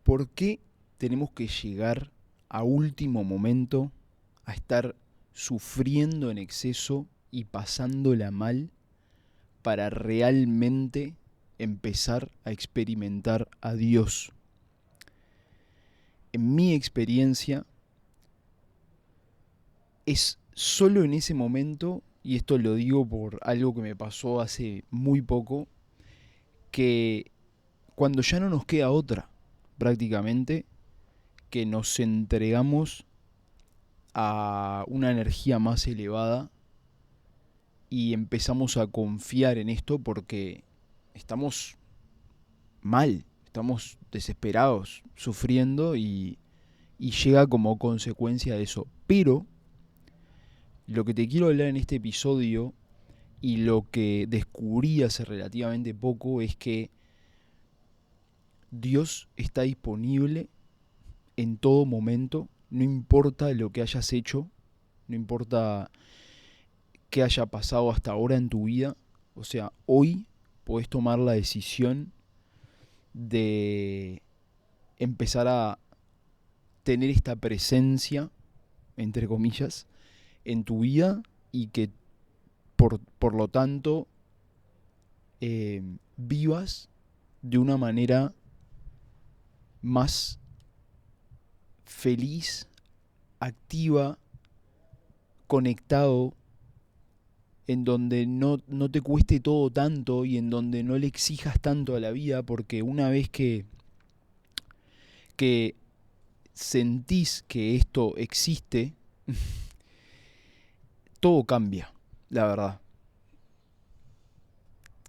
¿Por qué tenemos que llegar a último momento a estar sufriendo en exceso y pasándola mal para realmente empezar a experimentar a Dios? En mi experiencia, es solo en ese momento, y esto lo digo por algo que me pasó hace muy poco, que cuando ya no nos queda otra, prácticamente, que nos entregamos a una energía más elevada y empezamos a confiar en esto porque estamos mal, estamos desesperados, sufriendo y llega como consecuencia de eso. Pero lo que te quiero hablar en este episodio y lo que descubrí hace relativamente poco es que Dios está disponible en todo momento, no importa lo que hayas hecho, no importa qué haya pasado hasta ahora en tu vida. O sea, hoy podés tomar la decisión de empezar a tener esta presencia, entre comillas, en tu vida y que por lo tanto vivas de una manera más feliz, activa, conectado, en donde no te cueste todo tanto y en donde no le exijas tanto a la vida, porque una vez que sentís que esto existe, todo cambia, la verdad.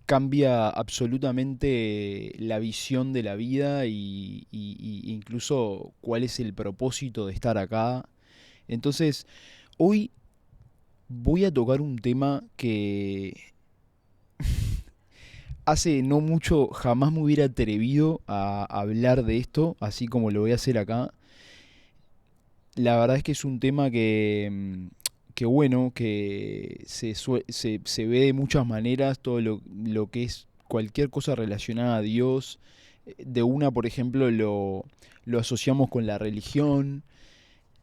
Cambia absolutamente la visión de la vida y incluso cuál es el propósito de estar acá. Entonces, hoy voy a tocar un tema que hace no mucho jamás me hubiera atrevido a hablar de esto, así como lo voy a hacer acá. La verdad es que es un tema que bueno, que se ve de muchas maneras, todo lo que es cualquier cosa relacionada a Dios. De una, por ejemplo, lo asociamos con la religión,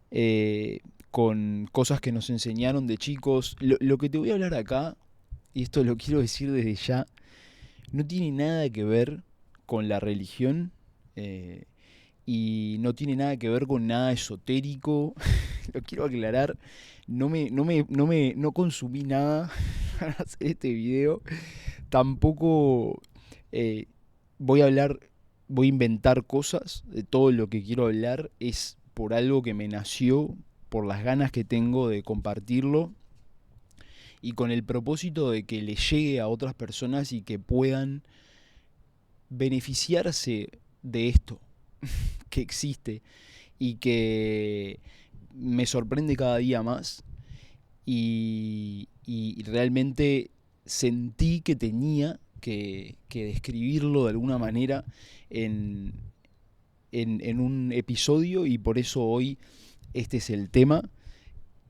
eh, con cosas que nos enseñaron de chicos. Lo que te voy a hablar acá, y esto lo quiero decir desde ya, no tiene nada que ver con la religión. eh, y no tiene nada que ver con nada esotérico. Lo quiero aclarar. No consumí nada para hacer este video. Tampoco eh, voy a hablar, voy a inventar cosas. De todo lo que quiero hablar es por algo que me nació, por las ganas que tengo de compartirlo y con el propósito de que le llegue a otras personas y que puedan beneficiarse de esto que existe y que me sorprende cada día más y realmente sentí que tenía que describirlo de alguna manera en, en un episodio y por eso hoy este es el tema.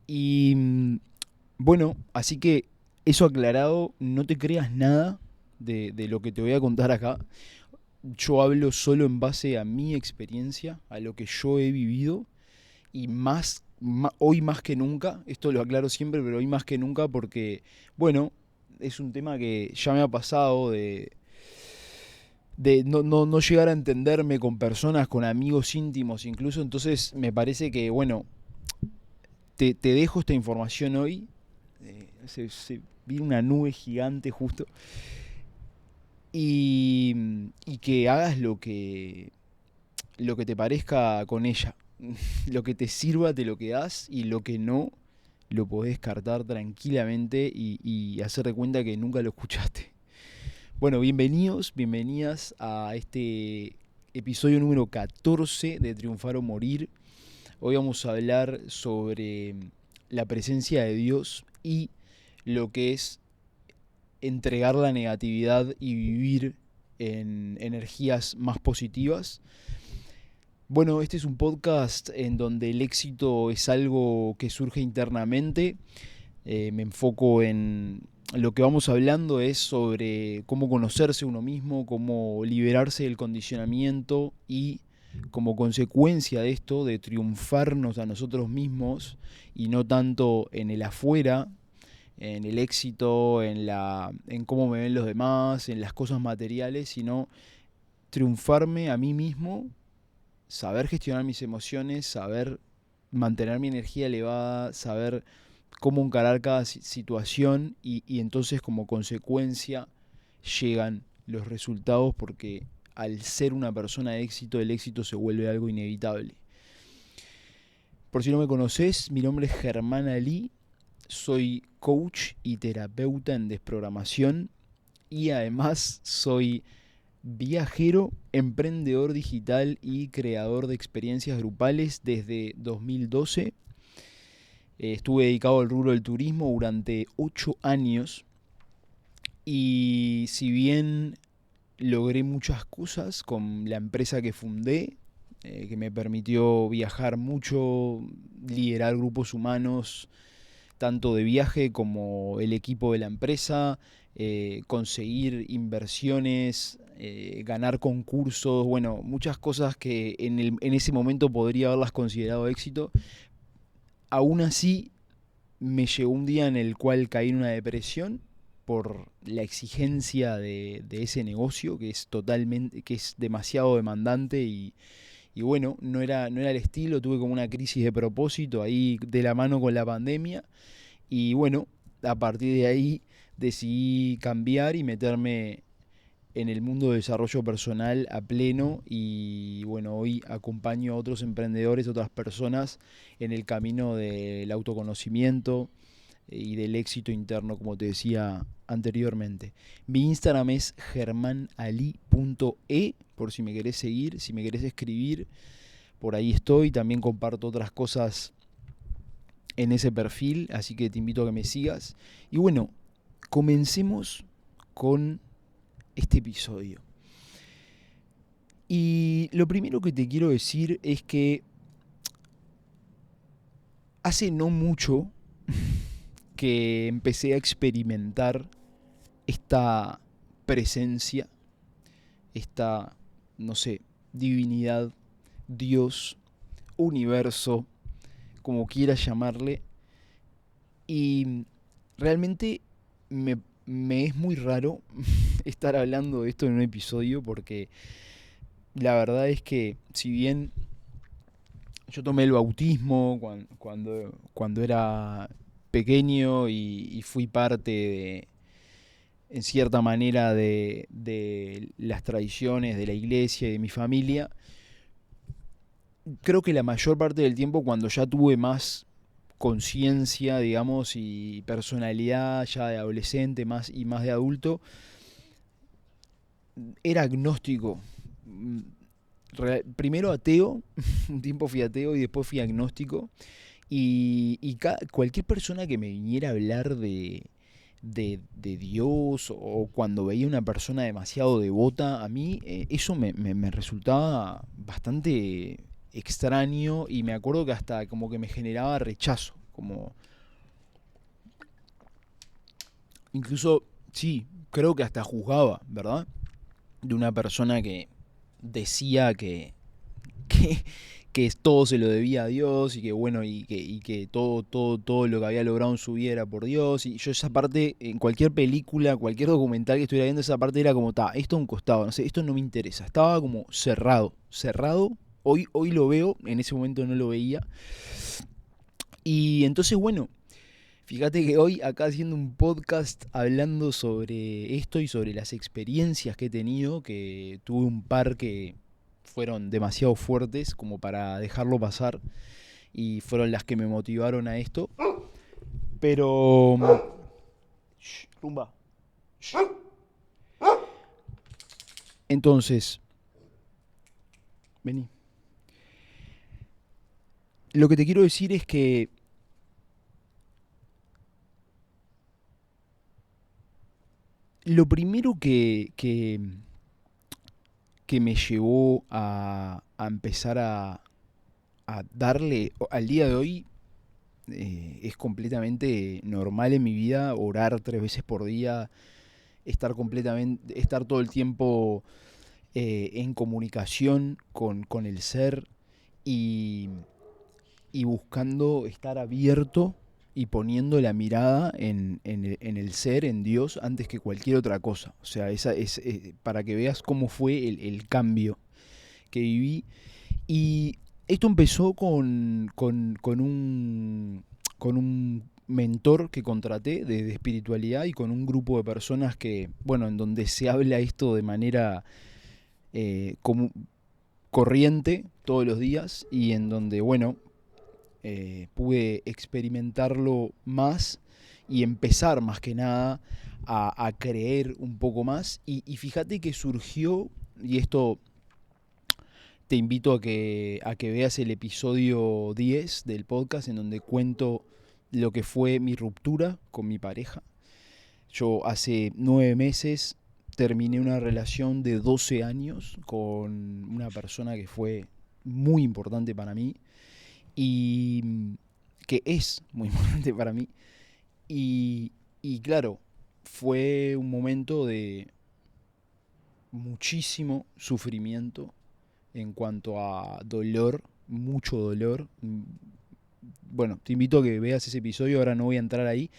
Y bueno, así que eso aclarado, no te creas nada de lo que te voy a contar acá. Yo hablo solo en base a mi experiencia, a lo que yo he vivido y hoy más que nunca, esto lo aclaro siempre, pero hoy más que nunca porque, bueno, es un tema que ya me ha pasado de no llegar a entenderme con personas, con amigos íntimos incluso, entonces me parece que, bueno, te dejo esta información hoy. Se viene una nube gigante justo y que hagas lo que te parezca con ella. Lo que te sirva te lo quedás y lo que no lo podés descartar tranquilamente y hacer de cuenta que nunca lo escuchaste. Bueno, bienvenidos, bienvenidas a este episodio número 14 de Triunfar o Morir. Hoy vamos a hablar sobre la presencia de Dios y lo que es entregar la negatividad y vivir en energías más positivas. Bueno, este es un podcast en donde el éxito es algo que surge internamente. Me enfoco en lo que vamos hablando es sobre cómo conocerse uno mismo, cómo liberarse del condicionamiento y como consecuencia de esto, de triunfarnos a nosotros mismos y no tanto en el afuera, en el éxito, en cómo me ven los demás, en las cosas materiales, sino triunfarme a mí mismo, saber gestionar mis emociones, saber mantener mi energía elevada, saber cómo encarar cada situación y entonces como consecuencia llegan los resultados porque al ser una persona de éxito, el éxito se vuelve algo inevitable. Por si no me conoces, mi nombre es Germán Ali, soy coach y terapeuta en desprogramación y además soy viajero, emprendedor digital y creador de experiencias grupales desde 2012. Estuve dedicado al rubro del turismo durante 8 años y si bien logré muchas cosas con la empresa que fundé, que me permitió viajar mucho, liderar grupos humanos, tanto de viaje como el equipo de la empresa, conseguir inversiones, ganar concursos, bueno, muchas cosas que en ese momento podría haberlas considerado éxito. Aún así, me llegó un día en el cual caí en una depresión por la exigencia de ese negocio que es demasiado demandante y bueno, no era el estilo, tuve como una crisis de propósito ahí de la mano con la pandemia y bueno, a partir de ahí decidí cambiar y meterme en el mundo de desarrollo personal a pleno y bueno, hoy acompaño a otros emprendedores, otras personas en el camino del autoconocimiento y del éxito interno, como te decía anteriormente. Mi Instagram es germanali.e, por si me querés seguir, si me querés escribir, por ahí estoy. También comparto otras cosas en ese perfil, así que te invito a que me sigas. Y bueno, comencemos con este episodio. Y lo primero que te quiero decir es que hace no mucho que empecé a experimentar esta presencia, esta, no sé, divinidad, Dios, universo, como quieras llamarle, y realmente me es muy raro estar hablando de esto en un episodio porque la verdad es que si bien yo tomé el bautismo cuando era pequeño y fui parte en cierta manera de las tradiciones de la iglesia y de mi familia, creo que la mayor parte del tiempo cuando ya tuve más conciencia, digamos, y personalidad ya de adolescente y más de adulto, era agnóstico. Primero ateo, un tiempo fui ateo y después fui agnóstico. Cualquier persona que me viniera a hablar de Dios o cuando veía una persona demasiado devota, a mí eso me resultaba bastante extraño y me acuerdo que hasta como que me generaba rechazo, como incluso, sí, creo que hasta juzgaba, ¿verdad? De una persona que decía que, que todo se lo debía a Dios y que bueno, y que todo lo que había logrado en su vida era por Dios. Y yo esa parte, en cualquier película, cualquier documental que estuviera viendo, esa parte era como, esto a un costado, no sé, esto no me interesa. Estaba como cerrado. Hoy lo veo, en ese momento no lo veía. Y entonces, bueno, fíjate que hoy acá haciendo un podcast hablando sobre esto y sobre las experiencias que he tenido, que tuve un par que fueron demasiado fuertes como para dejarlo pasar y fueron las que me motivaron a esto. Pero... Shh, rumba. Shh. Entonces, vení. Lo que te quiero decir es que lo primero que me llevó a empezar a darle al día de hoy es completamente normal en mi vida orar 3 veces por día, estar todo el tiempo en comunicación con el ser y, y buscando estar abierto y poniendo la mirada en el ser, en Dios, antes que cualquier otra cosa. O sea, esa es para que veas cómo fue el cambio que viví. Y esto empezó con un mentor que contraté de espiritualidad y con un grupo de personas que, bueno, en donde se habla esto de manera como corriente todos los días y en donde, bueno, pude experimentarlo más y empezar más que nada a creer un poco más. Y fíjate que surgió, y esto te invito a que veas el episodio 10 del podcast en donde cuento lo que fue mi ruptura con mi pareja. Yo hace 9 meses terminé una relación de 12 años con una persona que fue muy importante para mí y que es muy importante para mí. Y claro, fue un momento de muchísimo sufrimiento en cuanto a dolor, mucho dolor. Bueno, te invito a que veas ese episodio, ahora no voy a entrar ahí,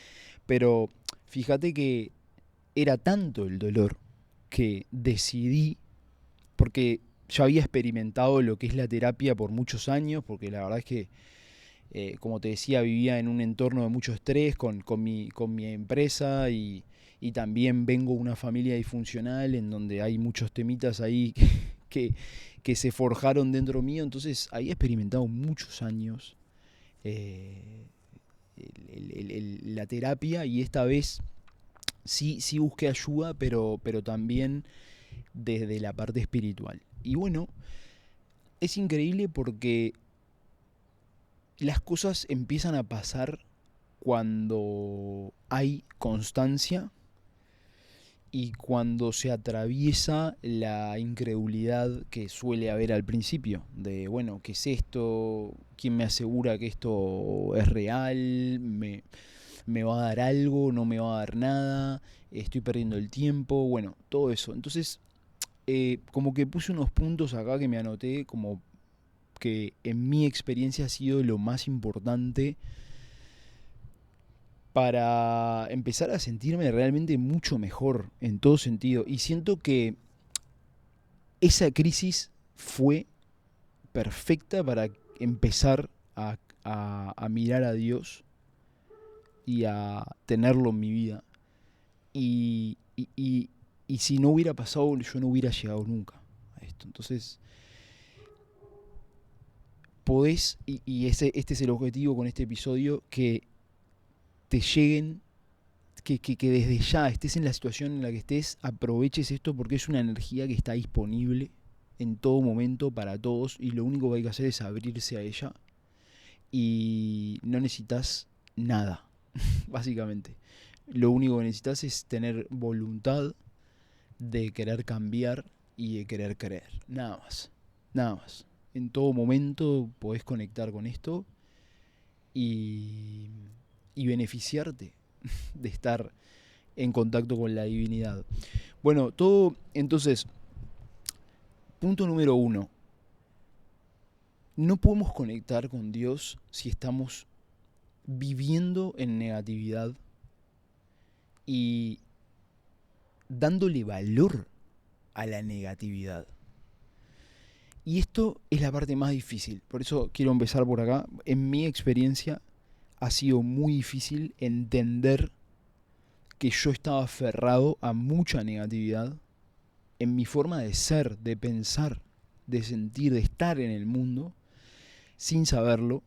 pero fíjate que era tanto el dolor que decidí, porque ya había experimentado lo que es la terapia por muchos años, porque la verdad es que, como te decía, vivía en un entorno de mucho estrés con mi empresa y también vengo de una familia disfuncional en donde hay muchos temitas ahí que, que se forjaron dentro mío, entonces había experimentado muchos años eh, la terapia y esta vez sí busqué ayuda, pero también desde la parte espiritual. Y bueno, es increíble porque las cosas empiezan a pasar cuando hay constancia y cuando se atraviesa la incredulidad que suele haber al principio, de, bueno, ¿qué es esto? ¿Quién me asegura que esto es real? ¿Me va a dar algo? ¿No me va a dar nada? ¿Estoy perdiendo el tiempo? Bueno, todo eso. Entonces, como que puse unos puntos acá que me anoté, como que en mi experiencia ha sido lo más importante para empezar a sentirme realmente mucho mejor en todo sentido. Y siento que esa crisis fue perfecta para empezar a mirar a Dios y a tenerlo en mi vida. Y, y, y, y si no hubiera pasado, yo no hubiera llegado nunca a esto. Entonces, podés, este es el objetivo con este episodio, que te lleguen, que desde ya estés en la situación en la que estés, aproveches esto porque es una energía que está disponible en todo momento para todos y lo único que hay que hacer es abrirse a ella y no necesitas nada, básicamente. Lo único que necesitas es tener voluntad de querer cambiar y de querer creer. Nada más. Nada más. En todo momento podés conectar con esto y, y beneficiarte de estar en contacto con la divinidad. Bueno, todo, entonces, punto número uno. No podemos conectar con Dios si estamos viviendo en negatividad y dándole valor a la negatividad. Y esto es la parte más difícil. Por eso quiero empezar por acá. En mi experiencia ha sido muy difícil entender que yo estaba aferrado a mucha negatividad en mi forma de ser, de pensar, de sentir, de estar en el mundo, sin saberlo,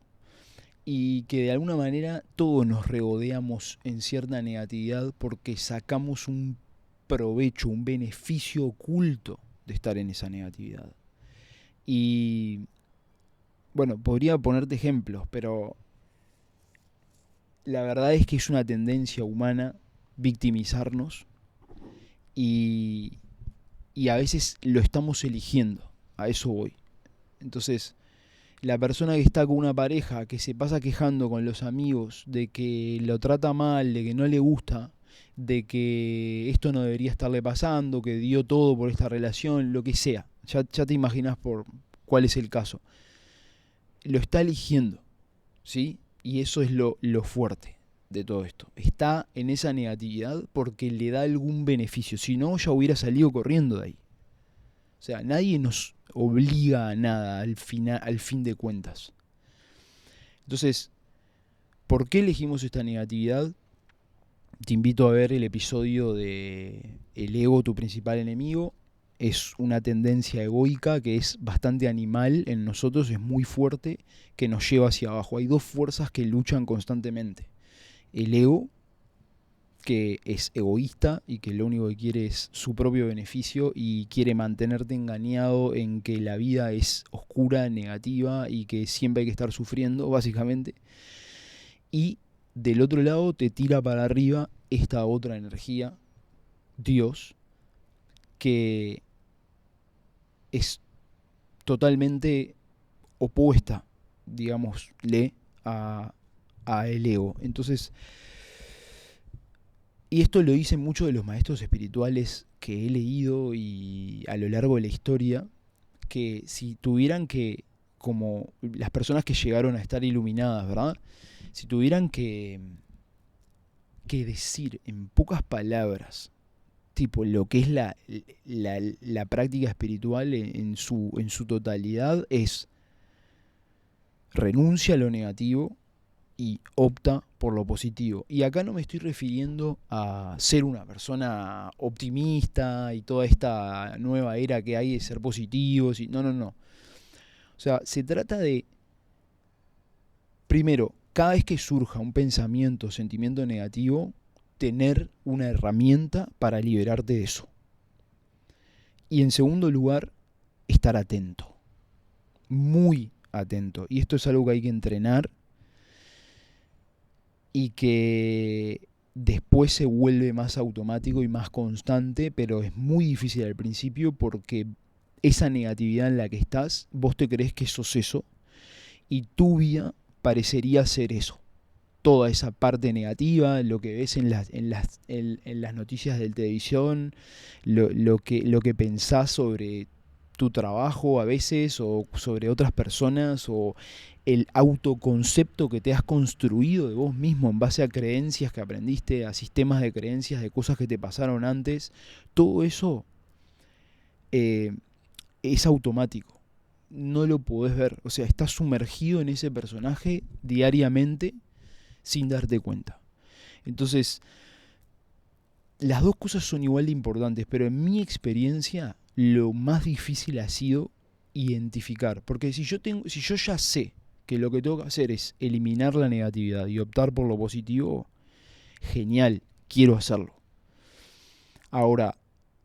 y que de alguna manera todos nos regodeamos en cierta negatividad porque sacamos un provecho, un beneficio oculto de estar en esa negatividad. Y bueno, podría ponerte ejemplos, pero la verdad es que es una tendencia humana victimizarnos y, y a veces lo estamos eligiendo, a eso voy. Entonces, la persona que está con una pareja que se pasa quejando con los amigos de que lo trata mal, de que no le gusta, de que esto no debería estarle pasando, que dio todo por esta relación, lo que sea. Ya te imaginas por cuál es el caso. Lo está eligiendo, ¿sí? Y eso es lo fuerte de todo esto. Está en esa negatividad porque le da algún beneficio. Si no, ya hubiera salido corriendo de ahí. O sea, nadie nos obliga a nada al fin de cuentas. Entonces, ¿por qué elegimos esta negatividad? Te invito a ver el episodio de El ego, tu principal enemigo. Es una tendencia egoica que es bastante animal en nosotros, es muy fuerte, que nos lleva hacia abajo. Hay dos fuerzas que luchan constantemente. El ego, que es egoísta y que lo único que quiere es su propio beneficio y quiere mantenerte engañado en que la vida es oscura, negativa y que siempre hay que estar sufriendo, básicamente. Y del otro lado te tira para arriba esta otra energía, Dios, que es totalmente opuesta, digámosle, a el ego. Entonces, y esto lo dicen muchos de los maestros espirituales que he leído y a lo largo de la historia, que si tuvieran que, como las personas que llegaron a estar iluminadas, ¿verdad? Si tuvieran que decir en pocas palabras, tipo lo que es la práctica espiritual en su totalidad, es renuncia a lo negativo y opta por lo positivo. Y acá no me estoy refiriendo a ser una persona optimista y toda esta nueva era que hay de ser positivos. No, no, no. O sea, se trata de, primero, cada vez que surja un pensamiento o sentimiento negativo, tener una herramienta para liberarte de eso. Y en segundo lugar, estar atento. Muy atento. Y esto es algo que hay que entrenar y que después se vuelve más automático y más constante, pero es muy difícil al principio porque esa negatividad en la que estás, vos te crees que sos eso y tu vida parecería ser eso. Toda esa parte negativa, lo que ves en las noticias de televisión, lo que pensás sobre tu trabajo a veces o sobre otras personas o el autoconcepto que te has construido de vos mismo en base a creencias que aprendiste, a sistemas de creencias, de cosas que te pasaron antes, todo eso eh, es automático. No lo podés ver. O sea, estás sumergido en ese personaje diariamente sin darte cuenta. Entonces, las dos cosas son igual de importantes, pero en mi experiencia lo más difícil ha sido identificar. Porque si yo ya sé que lo que tengo que hacer es eliminar la negatividad y optar por lo positivo, genial, quiero hacerlo. Ahora,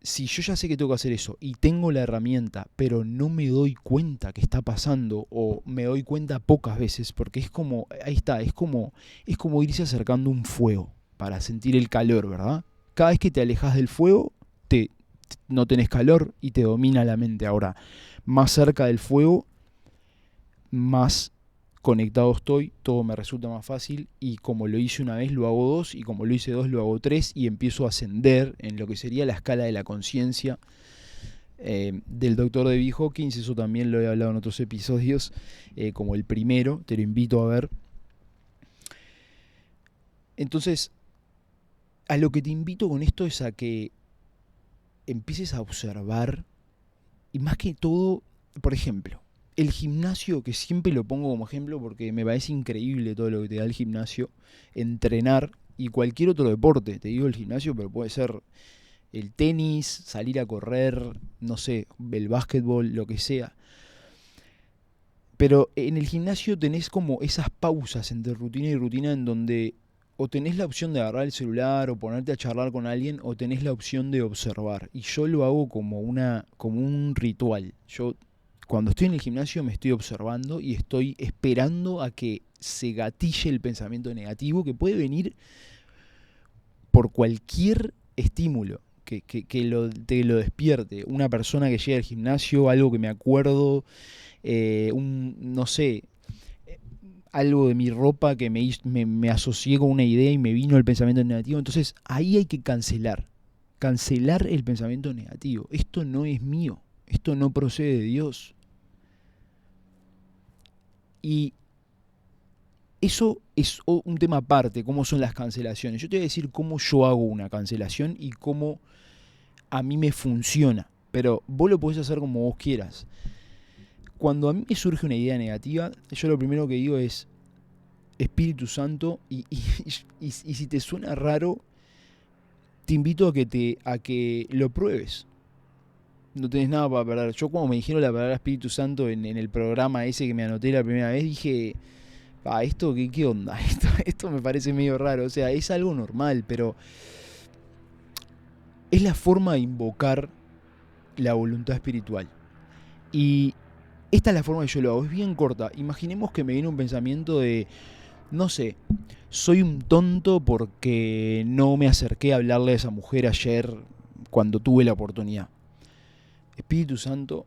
si yo ya sé que tengo que hacer eso y tengo la herramienta, pero no me doy cuenta que está pasando o me doy cuenta pocas veces, porque es como, ahí está, es como irse acercando un fuego para sentir el calor, ¿verdad? Cada vez que te alejas del fuego, no tenés calor y te domina la mente. Ahora, más cerca del fuego, más conectado estoy, todo me resulta más fácil y como lo hice una vez lo hago dos y como lo hice dos lo hago tres y empiezo a ascender en lo que sería la escala de la conciencia del doctor David Hawkins. Eso también lo he hablado en otros episodios, como el primero, te lo invito a ver. Entonces, a lo que te invito con esto es a que empieces a observar y más que todo, por ejemplo, el gimnasio, que siempre lo pongo como ejemplo porque me parece increíble todo lo que te da el gimnasio, entrenar y cualquier otro deporte, te digo el gimnasio, pero puede ser el tenis, salir a correr, no sé, el básquetbol, lo que sea. Pero en el gimnasio tenés como esas pausas entre rutina y rutina en donde o tenés la opción de agarrar el celular o ponerte a charlar con alguien o tenés la opción de observar. Y yo lo hago como un ritual. Yo cuando estoy en el gimnasio me estoy observando y estoy esperando a que se gatille el pensamiento negativo que puede venir por cualquier estímulo te lo despierte. Una persona que llega al gimnasio, algo que me acuerdo, no sé, algo de mi ropa que me asocié con una idea y me vino el pensamiento negativo. Entonces ahí hay que cancelar el pensamiento negativo. Esto no es mío, esto no procede de Dios. Y eso es un tema aparte, cómo son las cancelaciones. Yo te voy a decir cómo yo hago una cancelación y cómo a mí me funciona. Pero vos lo podés hacer como vos quieras. Cuando a mí me surge una idea negativa, yo lo primero que digo es Espíritu Santo y si te suena raro, te invito a que lo pruebes. No tenés nada para perder. Yo cuando me dijeron la palabra Espíritu Santo en el programa ese que me anoté la primera vez, dije, ¿esto qué onda? Esto me parece medio raro. O sea, es algo normal, pero es la forma de invocar la voluntad espiritual. Y esta es la forma que yo lo hago. Es bien corta. Imaginemos que me viene un pensamiento de, no sé, soy un tonto porque no me acerqué a hablarle a esa mujer ayer cuando tuve la oportunidad. Espíritu Santo,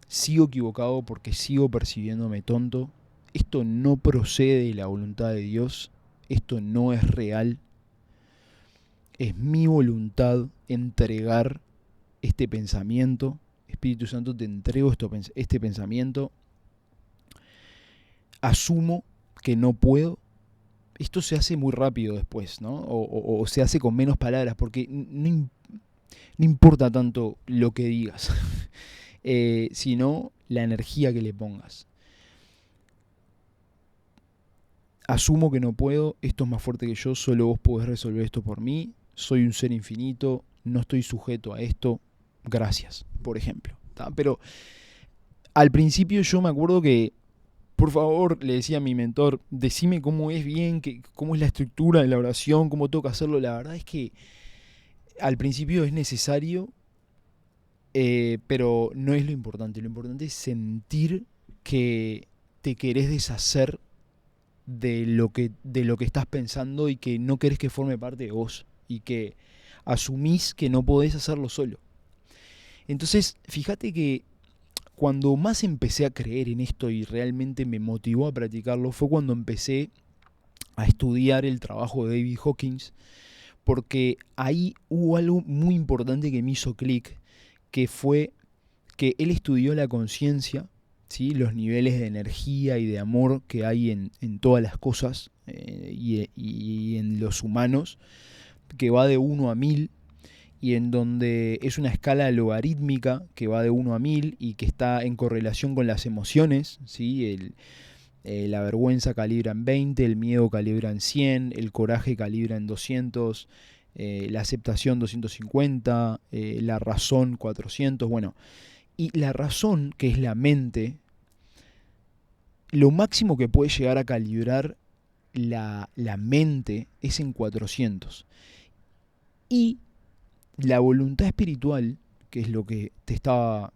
sigo equivocado porque sigo percibiéndome tonto. Esto no procede de la voluntad de Dios. Esto no es real. Es mi voluntad entregar este pensamiento. Espíritu Santo, te entrego este pensamiento. Asumo que no puedo. Esto se hace muy rápido después, ¿no? O se hace con menos palabras, porque no importa tanto lo que digas, sino la energía que le pongas. Asumo que no puedo, esto es más fuerte que yo, solo vos podés resolver esto por mí, soy un ser infinito, no estoy sujeto a esto, gracias, por ejemplo. ¿Tá? Pero al principio yo me acuerdo que, por favor, le decía a mi mentor, decime cómo es bien, cómo es la estructura de la oración, cómo tengo que hacerlo. La verdad es que al principio es necesario, pero no es lo importante. Lo importante es sentir que te querés deshacer de lo que estás pensando y que no querés que forme parte de vos y que asumís que no podés hacerlo solo. Entonces, fíjate que cuando más empecé a creer en esto y realmente me motivó a practicarlo fue cuando empecé a estudiar el trabajo de David Hawkins, porque ahí hubo algo muy importante que me hizo clic, que fue que él estudió la conciencia, ¿sí? Los niveles de energía y de amor que hay en todas las cosas y en los humanos, que va de 1 a 1000 y en donde es una escala logarítmica que va de 1 a 1000 y que está en correlación con las emociones, ¿sí? La vergüenza calibra en 20, el miedo calibra en 100, el coraje calibra en 200, la aceptación 250, la razón 400, bueno. Y la razón, que es la mente, lo máximo que puede llegar a calibrar la mente es en 400. Y la voluntad espiritual, que es lo que te estaba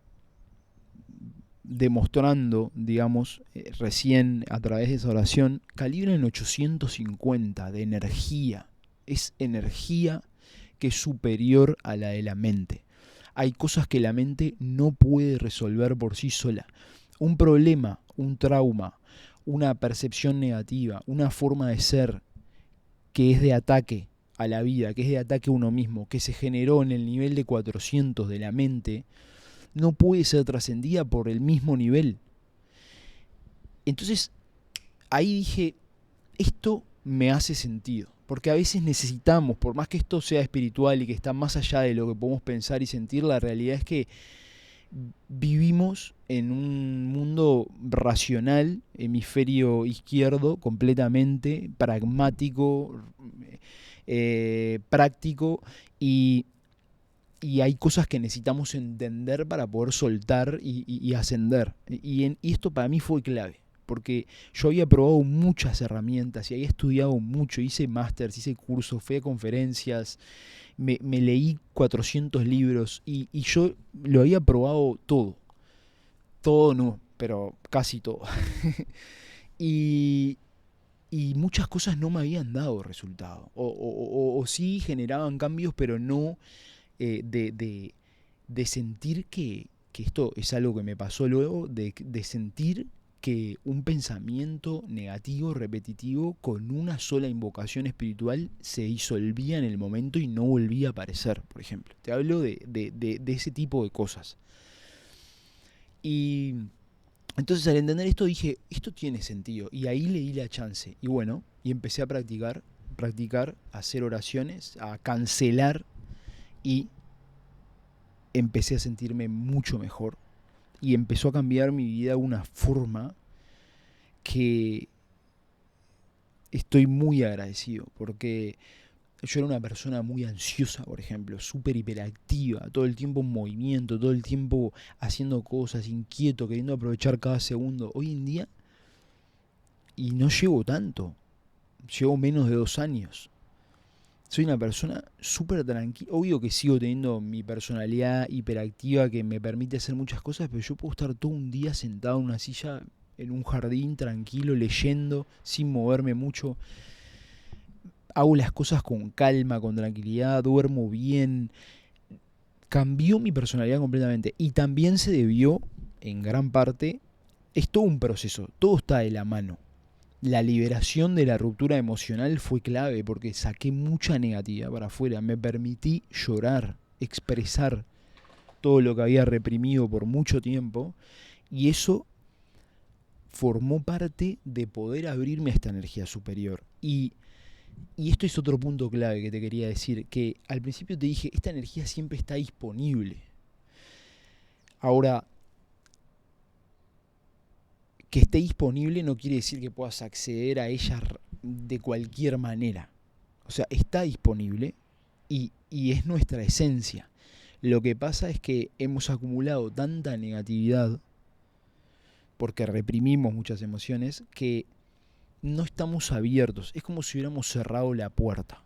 demostrando, digamos, recién a través de esa oración, calibra en 850 de energía. Es energía que es superior a la de la mente. Hay cosas que la mente no puede resolver por sí sola. Un problema, un trauma, una percepción negativa, una forma de ser que es de ataque a la vida, que es de ataque a uno mismo, que se generó en el nivel de 400 de la mente, no puede ser trascendida por el mismo nivel. Entonces, ahí dije, esto me hace sentido. Porque a veces necesitamos, por más que esto sea espiritual y que está más allá de lo que podemos pensar y sentir, la realidad es que vivimos en un mundo racional, hemisferio izquierdo, completamente pragmático, práctico, y, y hay cosas que necesitamos entender para poder soltar y ascender. Y esto para mí fue clave, porque yo había probado muchas herramientas y había estudiado mucho, hice másters, hice cursos, fui a conferencias, me leí 400 libros y yo lo había probado todo. Todo no, pero casi todo. y, y muchas cosas no me habían dado resultado. O sí generaban cambios, pero no de sentir que esto es algo que me pasó luego, de sentir que un pensamiento negativo, repetitivo, con una sola invocación espiritual se disolvía en el momento y no volvía a aparecer, por ejemplo. Te hablo de ese tipo de cosas. Y entonces al entender esto dije, esto tiene sentido. Y ahí le di la chance. Y bueno, y empecé a practicar, a hacer oraciones, a cancelar y empecé a sentirme mucho mejor. Y empezó a cambiar mi vida de una forma que estoy muy agradecido. Porque yo era una persona muy ansiosa, por ejemplo, súper hiperactiva, todo el tiempo en movimiento, todo el tiempo haciendo cosas, inquieto, queriendo aprovechar cada segundo. Hoy en día, y no llevo tanto, llevo menos de 2 años. Soy una persona súper tranquila. Obvio que sigo teniendo mi personalidad hiperactiva que me permite hacer muchas cosas, pero yo puedo estar todo un día sentado en una silla, en un jardín, tranquilo, leyendo, sin moverme mucho. Hago las cosas con calma, con tranquilidad, duermo bien. Cambió mi personalidad completamente. Y también se debió, en gran parte, es todo un proceso, todo está de la mano. La liberación de la ruptura emocional fue clave porque saqué mucha negatividad para afuera. Me permití llorar, expresar todo lo que había reprimido por mucho tiempo. Y eso formó parte de poder abrirme a esta energía superior. Y esto es otro punto clave que te quería decir, que al principio te dije, esta energía siempre está disponible. Ahora, que esté disponible no quiere decir que puedas acceder a ella de cualquier manera. O sea, está disponible y es nuestra esencia. Lo que pasa es que hemos acumulado tanta negatividad, porque reprimimos muchas emociones, que no estamos abiertos. Es como si hubiéramos cerrado la puerta.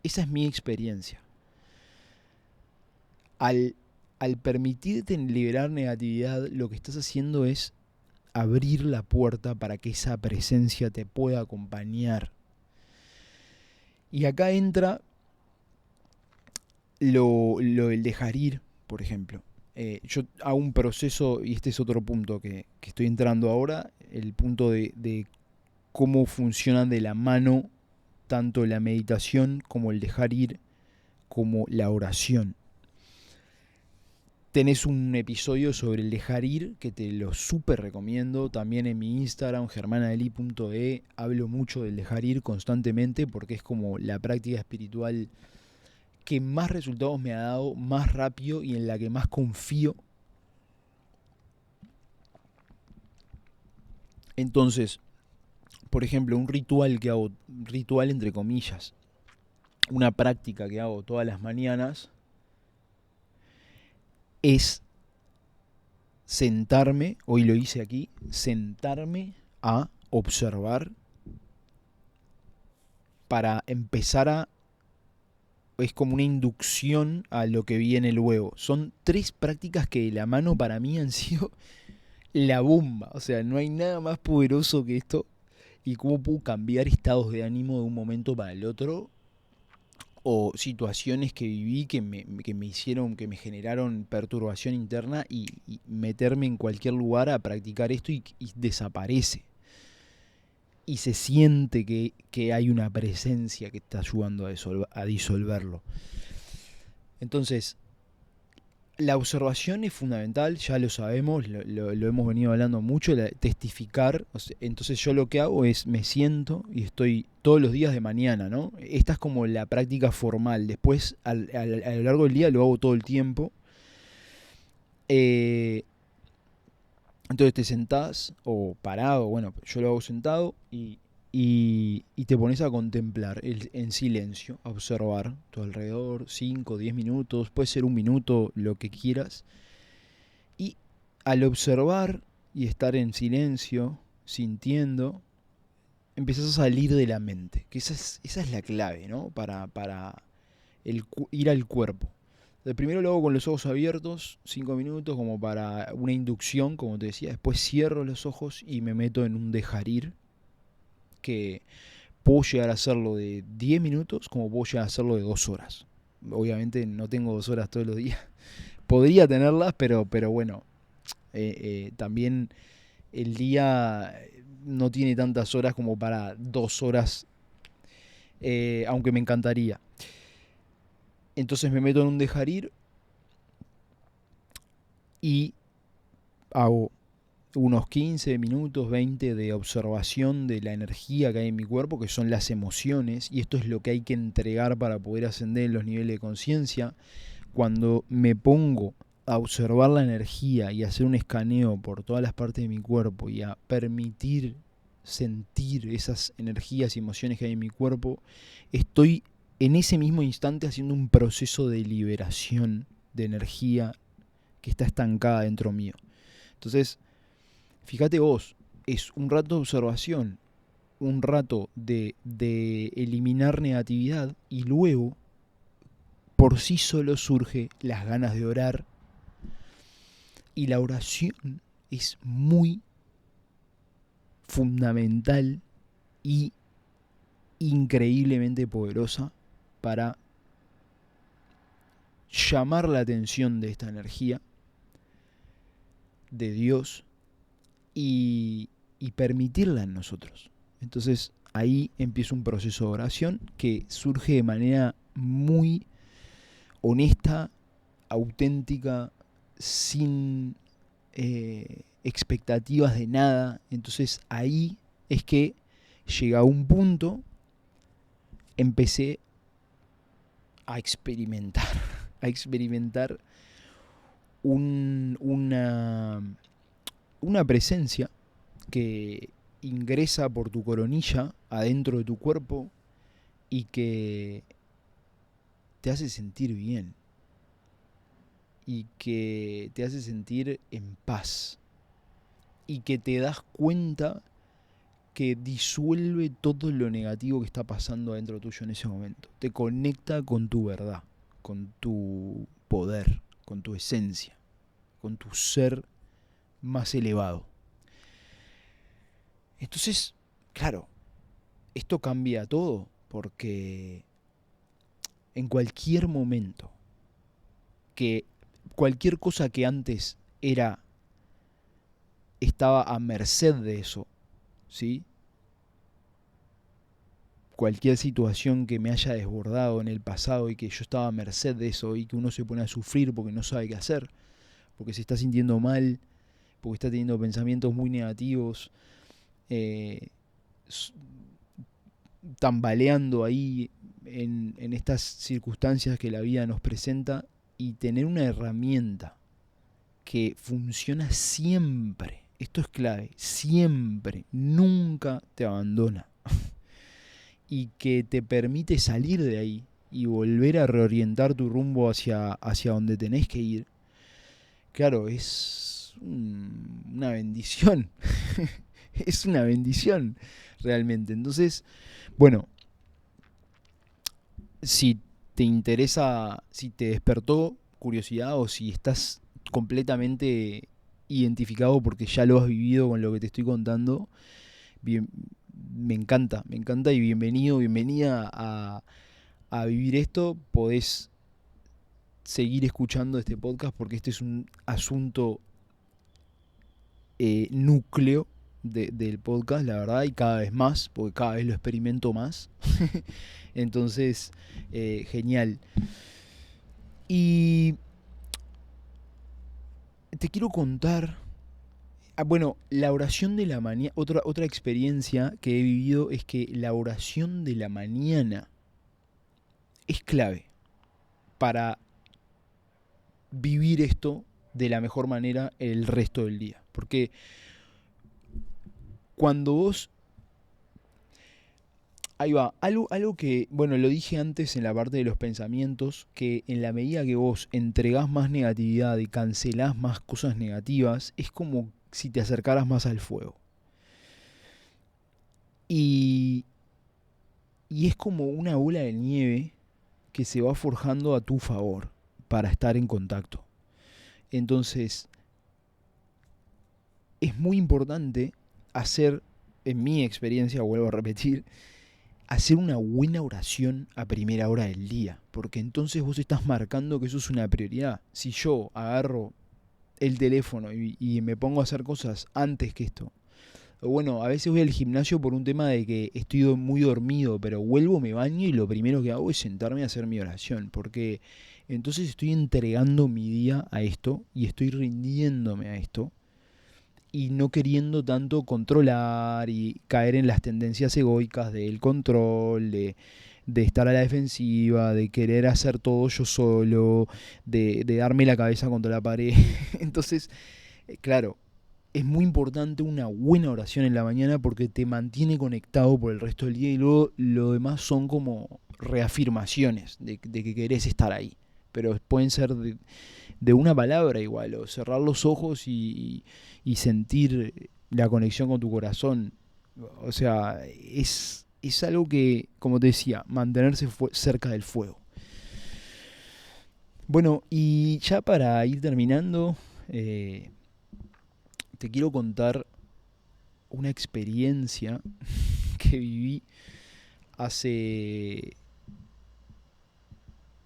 Esa es mi experiencia. Al, al permitirte liberar negatividad, lo que estás haciendo es abrir la puerta para que esa presencia te pueda acompañar. Y acá entra lo del dejar ir, por ejemplo. Yo hago un proceso, y este es otro punto que estoy entrando ahora, el punto de cómo funcionan de la mano tanto la meditación como el dejar ir, como la oración. Tenés un episodio sobre el dejar ir que te lo súper recomiendo. También en mi Instagram, germanadeli.de, hablo mucho del dejar ir constantemente porque es como la práctica espiritual que más resultados me ha dado, más rápido y en la que más confío. Entonces, por ejemplo, un ritual que hago, ritual entre comillas, una práctica que hago todas las mañanas, es sentarme, hoy lo hice aquí, sentarme a observar para empezar a... Es como una inducción a lo que viene luego. Son 3 prácticas que de la mano para mí han sido la bomba. O sea, no hay nada más poderoso que esto. Y cómo puedo cambiar estados de ánimo de un momento para el otro. O situaciones que viví que me hicieron, que me generaron perturbación interna y meterme en cualquier lugar a practicar esto y desaparece. Y se siente que hay una presencia que está ayudando a disolverlo. Entonces, la observación es fundamental, ya lo sabemos, lo hemos venido hablando mucho, testificar. O sea, entonces yo lo que hago es me siento y estoy todos los días de mañana, ¿no? Esta es como la práctica formal. Después, a lo largo del día lo hago todo el tiempo. Eh, entonces te sentás o parado, bueno, yo lo hago sentado y te pones a contemplar en silencio, a observar tu alrededor, 5, 10 minutos, puede ser 1 minuto, lo que quieras. Y al observar y estar en silencio, sintiendo, empiezas a salir de la mente, que esa es la clave, ¿no? Para ir al cuerpo. Primero lo hago con los ojos abiertos, 5 minutos, como para una inducción, como te decía. Después cierro los ojos y me meto en un dejar ir, que puedo llegar a hacerlo de 10 minutos como puedo llegar a hacerlo de 2 horas. Obviamente no tengo 2 horas todos los días. Podría tenerlas, pero bueno, también el día no tiene tantas horas como para 2 horas, aunque me encantaría. Entonces me meto en un dejar ir y hago unos 15 minutos, 20 de observación de la energía que hay en mi cuerpo, que son las emociones, y esto es lo que hay que entregar para poder ascender en los niveles de conciencia. Cuando me pongo a observar la energía y hacer un escaneo por todas las partes de mi cuerpo y a permitir sentir esas energías y emociones que hay en mi cuerpo, estoy en ese mismo instante haciendo un proceso de liberación de energía que está estancada dentro mío. Entonces, fíjate vos, es un rato de observación, un rato de eliminar negatividad y luego por sí solo surge las ganas de orar. Y la oración es muy fundamental y increíblemente poderosa para llamar la atención de esta energía de Dios y permitirla en nosotros. Entonces ahí empieza un proceso de oración que surge de manera muy honesta, auténtica, sin expectativas de nada. Entonces ahí es que llega a un punto, empecé a experimentar, a experimentar un, una presencia que ingresa por tu coronilla adentro de tu cuerpo y que te hace sentir bien y que te hace sentir en paz y que te das cuenta que disuelve todo lo negativo que está pasando adentro tuyo en ese momento. Te conecta con tu verdad, con tu poder, con tu esencia, con tu ser más elevado. Entonces, claro, esto cambia todo porque en cualquier momento que cualquier cosa que antes estaba a merced de eso, ¿sí? Cualquier situación que me haya desbordado en el pasado y que yo estaba a merced de eso y que uno se pone a sufrir porque no sabe qué hacer, porque se está sintiendo mal, porque está teniendo pensamientos muy negativos, eh, tambaleando ahí en estas circunstancias que la vida nos presenta, y tener una herramienta que funciona siempre, esto es clave, siempre, nunca te abandona, y que te permite salir de ahí y volver a reorientar tu rumbo hacia donde tenés que ir, claro, es una bendición. Es una bendición, realmente. Entonces, bueno, si te interesa, si te despertó curiosidad o si estás completamente identificado porque ya lo has vivido con lo que te estoy contando, bien, me encanta y bienvenido, bienvenida a vivir esto. Podés seguir escuchando este podcast porque este es un asunto núcleo del podcast, la verdad, y cada vez más, porque cada vez lo experimento más. Entonces, genial. Y te quiero contar, bueno, la oración de la mañana, otra experiencia que he vivido es que la oración de la mañana es clave para vivir esto de la mejor manera el resto del día. Porque cuando vos... Ahí va, algo que, bueno, lo dije antes en la parte de los pensamientos, que en la medida que vos entregás más negatividad y cancelás más cosas negativas, es como si te acercaras más al fuego. Y, y es como una bola de nieve que se va forjando a tu favor para estar en contacto. Entonces, es muy importante hacer, en mi experiencia, vuelvo a repetir, hacer una buena oración a primera hora del día, porque entonces vos estás marcando que eso es una prioridad. Si yo agarro el teléfono y me pongo a hacer cosas antes que esto. O bueno, a veces voy al gimnasio por un tema de que estoy muy dormido, pero vuelvo, me baño y lo primero que hago es sentarme a hacer mi oración, porque entonces estoy entregando mi día a esto y estoy rindiéndome a esto y no queriendo tanto controlar y caer en las tendencias egoicas del control, de estar a la defensiva, de querer hacer todo yo solo, de darme la cabeza contra la pared. Entonces, claro, es muy importante una buena oración en la mañana porque te mantiene conectado por el resto del día y luego lo demás son como reafirmaciones de que querés estar ahí. Pero pueden ser de una palabra igual, o cerrar los ojos y sentir la conexión con tu corazón. O sea, es algo que, como te decía, mantenerse cerca del fuego. Bueno, y ya para ir terminando, eh, te quiero contar una experiencia que viví hace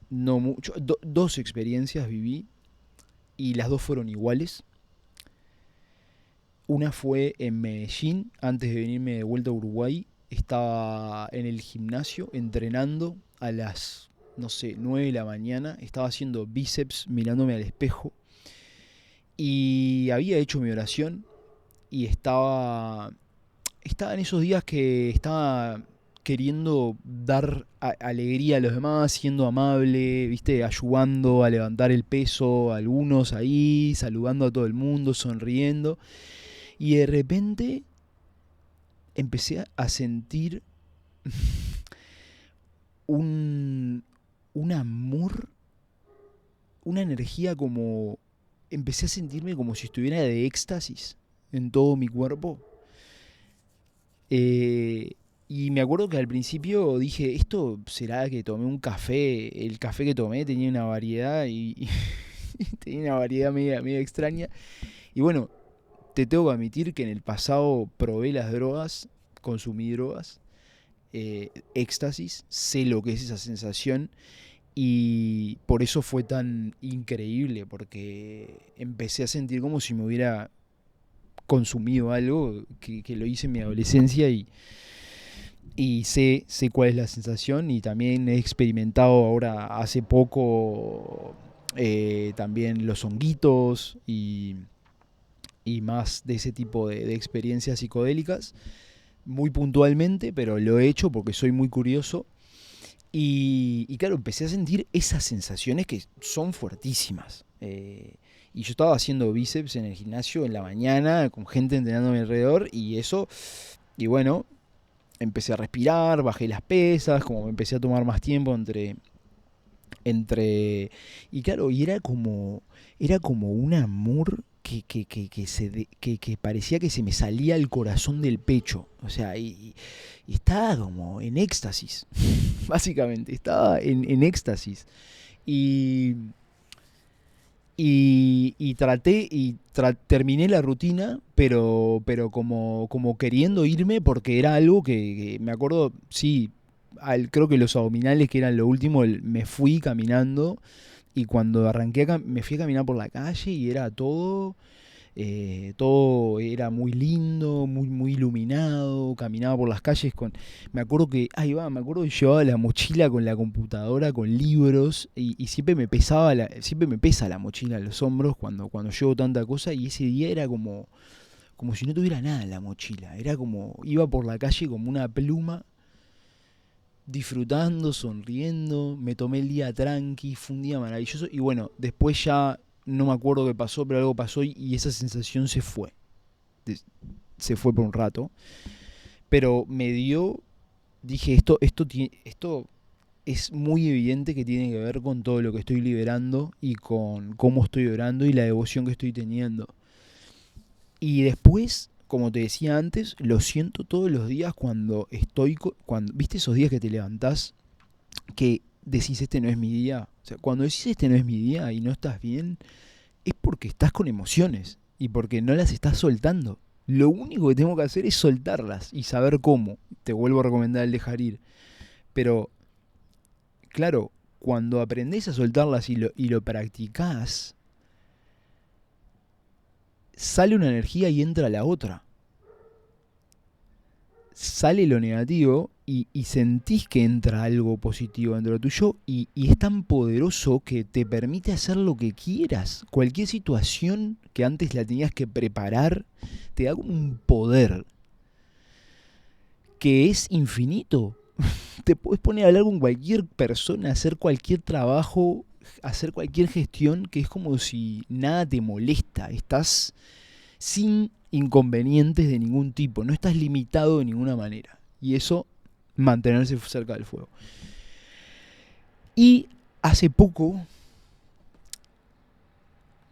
no mucho, dos experiencias viví y las dos fueron iguales. Una fue en Medellín, antes de venirme de vuelta a Uruguay. Estaba en el gimnasio entrenando a las, no sé, 9 de la mañana. Estaba haciendo bíceps mirándome al espejo. Y había hecho mi oración y estaba en esos días que estaba queriendo dar alegría a los demás, siendo amable, viste, ayudando a levantar el peso a algunos ahí, saludando a todo el mundo, sonriendo. Y de repente empecé a sentir un, un amor, una energía como... Empecé a sentirme como si estuviera de éxtasis en todo mi cuerpo. Eh, y me acuerdo que al principio dije, ¿esto será que tomé un café? El café que tomé tenía una variedad y tenía una variedad media extraña. Y bueno, te tengo que admitir que en el pasado probé las drogas, consumí drogas, éxtasis, sé lo que es esa sensación y por eso fue tan increíble, porque empecé a sentir como si me hubiera consumido algo que lo hice en mi adolescencia y sé cuál es la sensación y también he experimentado ahora hace poco también los honguitos y más de ese tipo de experiencias psicodélicas, muy puntualmente, pero lo he hecho porque soy muy curioso. Y claro, empecé a sentir esas sensaciones que son fuertísimas. Y yo estaba haciendo bíceps en el gimnasio en la mañana, con gente entrenando a mi alrededor, y eso, y bueno, empecé a respirar, bajé las pesas, como me empecé a tomar más tiempo entre y claro, y era como un amor que parecía que se me salía el corazón del pecho. O sea, y estaba como en éxtasis, básicamente, estaba en éxtasis. Y, terminé la rutina, pero como queriendo irme porque era algo que me acuerdo, sí, creo que los abdominales que eran lo último, me fui caminando y cuando arranqué me fui a caminar por la calle y era todo era muy lindo, muy iluminado, caminaba por las calles con... Me acuerdo que, ahí va, me acuerdo que llevaba la mochila con la computadora, con libros, y siempre me pesaba siempre me pesa la mochila en los hombros cuando llevo tanta cosa, y ese día era como si no tuviera nada en la mochila, era como, iba por la calle como una pluma, disfrutando, sonriendo, me tomé el día tranqui, fue un día maravilloso, y bueno, después ya no me acuerdo qué pasó, pero algo pasó y esa sensación se fue. Se fue por un rato. Pero me dio. Dije, esto es muy evidente que tiene que ver con todo lo que estoy liberando y con cómo estoy orando y la devoción que estoy teniendo. Y después, como te decía antes, lo siento todos los días cuando estoy. ¿Viste esos días que te levantás que decís este no es mi día? O sea, cuando decís este no es mi día y no estás bien, es porque estás con emociones y porque no las estás soltando. Lo único que tengo que hacer es soltarlas y saber cómo. Te vuelvo a recomendar el dejar ir. Pero, claro, cuando aprendés a soltarlas y lo practicás, sale una energía y entra la otra. Sale lo negativo y sentís que entra algo positivo dentro tuyo y es tan poderoso que te permite hacer lo que quieras. Cualquier situación que antes la tenías que preparar, te da como un poder que es infinito. Te puedes poner a hablar con cualquier persona, hacer cualquier trabajo, hacer cualquier gestión, que es como si nada te molesta. Estás sin inconvenientes de ningún tipo, no estás limitado de ninguna manera. Y eso, mantenerse cerca del fuego. Y hace poco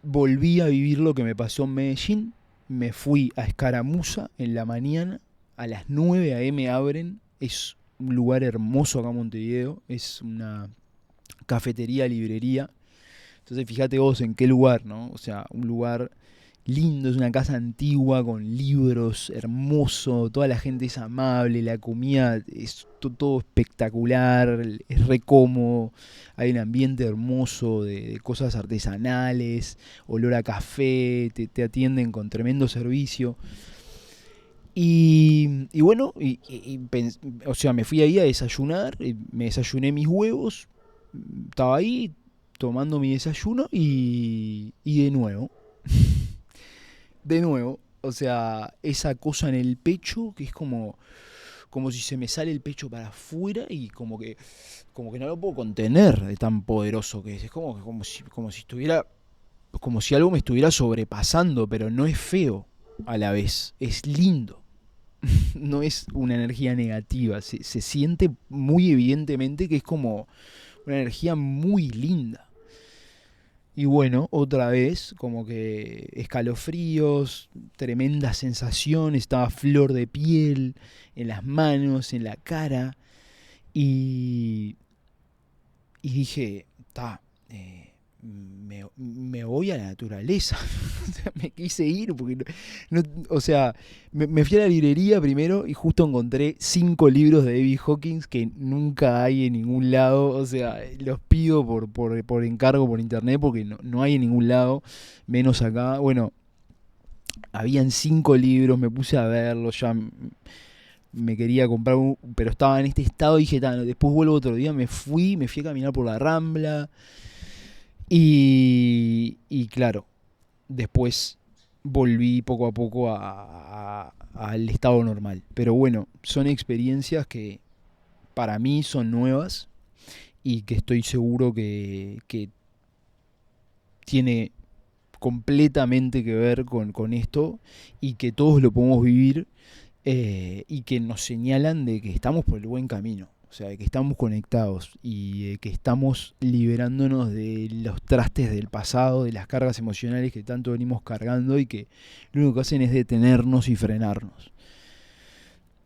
volví a vivir lo que me pasó en Medellín. Me fui a Escaramuza en la mañana, a las 9 a.m. abren. Es un lugar hermoso acá en Montevideo, es una cafetería, librería. Entonces fíjate vos en qué lugar, ¿no? O sea, un lugar lindo, es una casa antigua con libros, hermoso, toda la gente es amable, la comida es todo espectacular, es re cómodo, hay un ambiente hermoso de cosas artesanales, olor a café, te atienden con tremendo servicio. Y bueno, o sea, me fui ahí a desayunar, me desayuné mis huevos, estaba ahí tomando mi desayuno y de nuevo, de nuevo, o sea, esa cosa en el pecho que es como si se me sale el pecho para afuera y como que no lo puedo contener de tan poderoso que es como si estuviera, como si algo me estuviera sobrepasando, pero no es feo a la vez, es lindo. No es una energía negativa, se siente muy evidentemente que es como una energía muy linda. Y bueno, otra vez, como que escalofríos, tremenda sensación, estaba flor de piel en las manos, en la cara. Y, y dije, me voy a la naturaleza. O sea, me quise ir porque o sea, me fui a la librería primero y justo encontré 5 libros de David Hawkins que nunca hay en ningún lado. O sea, los pido por encargo por internet porque no hay en ningún lado, menos acá. Bueno, habían 5 libros, me puse a verlos, ya me quería comprar pero estaba en este estado y dije, después vuelvo otro día, me fui a caminar por la Rambla y claro, después volví poco a poco al estado normal. Pero bueno, son experiencias que para mí son nuevas y que estoy seguro que tiene completamente que ver con esto y que todos lo podemos vivir y que nos señalan de que estamos por el buen camino. O sea, de que estamos conectados y de que estamos liberándonos de los trastes del pasado, de las cargas emocionales que tanto venimos cargando y que lo único que hacen es detenernos y frenarnos.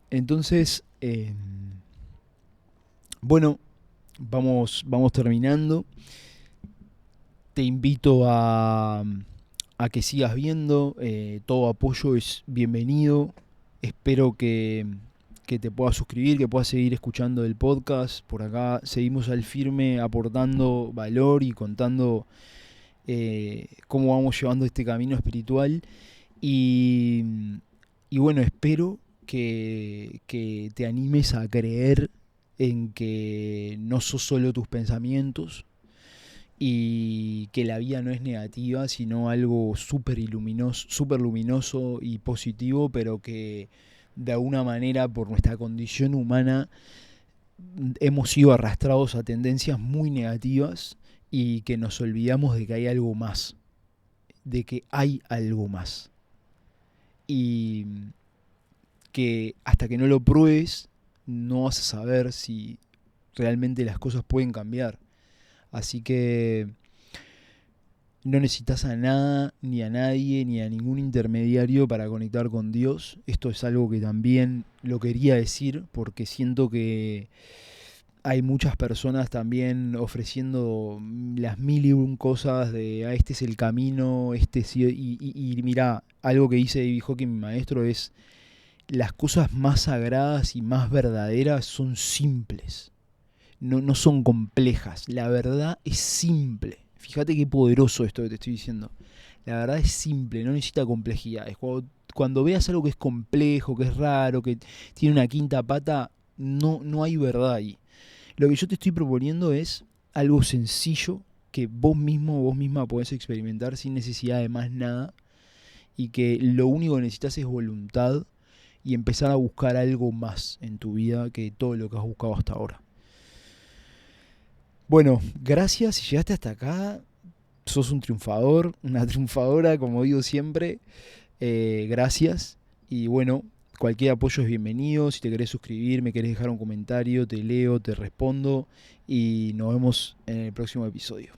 Entonces, bueno, vamos terminando. Te invito a que sigas viendo. Todo apoyo es bienvenido. Espero que te puedas suscribir, que puedas seguir escuchando el podcast. Por acá seguimos al firme aportando valor y contando cómo vamos llevando este camino espiritual. Y, y bueno, espero que te animes a creer en que no sos solo tus pensamientos y que la vida no es negativa, sino algo súper luminoso y positivo, pero que de alguna manera por nuestra condición humana hemos sido arrastrados a tendencias muy negativas y que nos olvidamos de que hay algo más, de que hay algo más. Y que hasta que no lo pruebes no vas a saber si realmente las cosas pueden cambiar. Así que no necesitas a nada, ni a nadie, ni a ningún intermediario para conectar con Dios. Esto es algo que también lo quería decir porque siento que hay muchas personas también ofreciendo las mil y un cosas de este es el camino, y mirá, algo que dice David Hawking, mi maestro, es las cosas más sagradas y más verdaderas son simples. No son complejas. La verdad es simple. Fíjate qué poderoso esto que te estoy diciendo. La verdad es simple, no necesita complejidad. Es cuando veas algo que es complejo, que es raro, que tiene una quinta pata, no hay verdad ahí. Lo que yo te estoy proponiendo es algo sencillo que vos mismo, vos misma podés experimentar sin necesidad de más nada y que lo único que necesitas es voluntad y empezar a buscar algo más en tu vida que todo lo que has buscado hasta ahora. Bueno, gracias. Si llegaste hasta acá, sos un triunfador, una triunfadora, como digo siempre. Gracias. Y bueno, cualquier apoyo es bienvenido. Si te querés suscribir, me querés dejar un comentario, te leo, te respondo. Y nos vemos en el próximo episodio.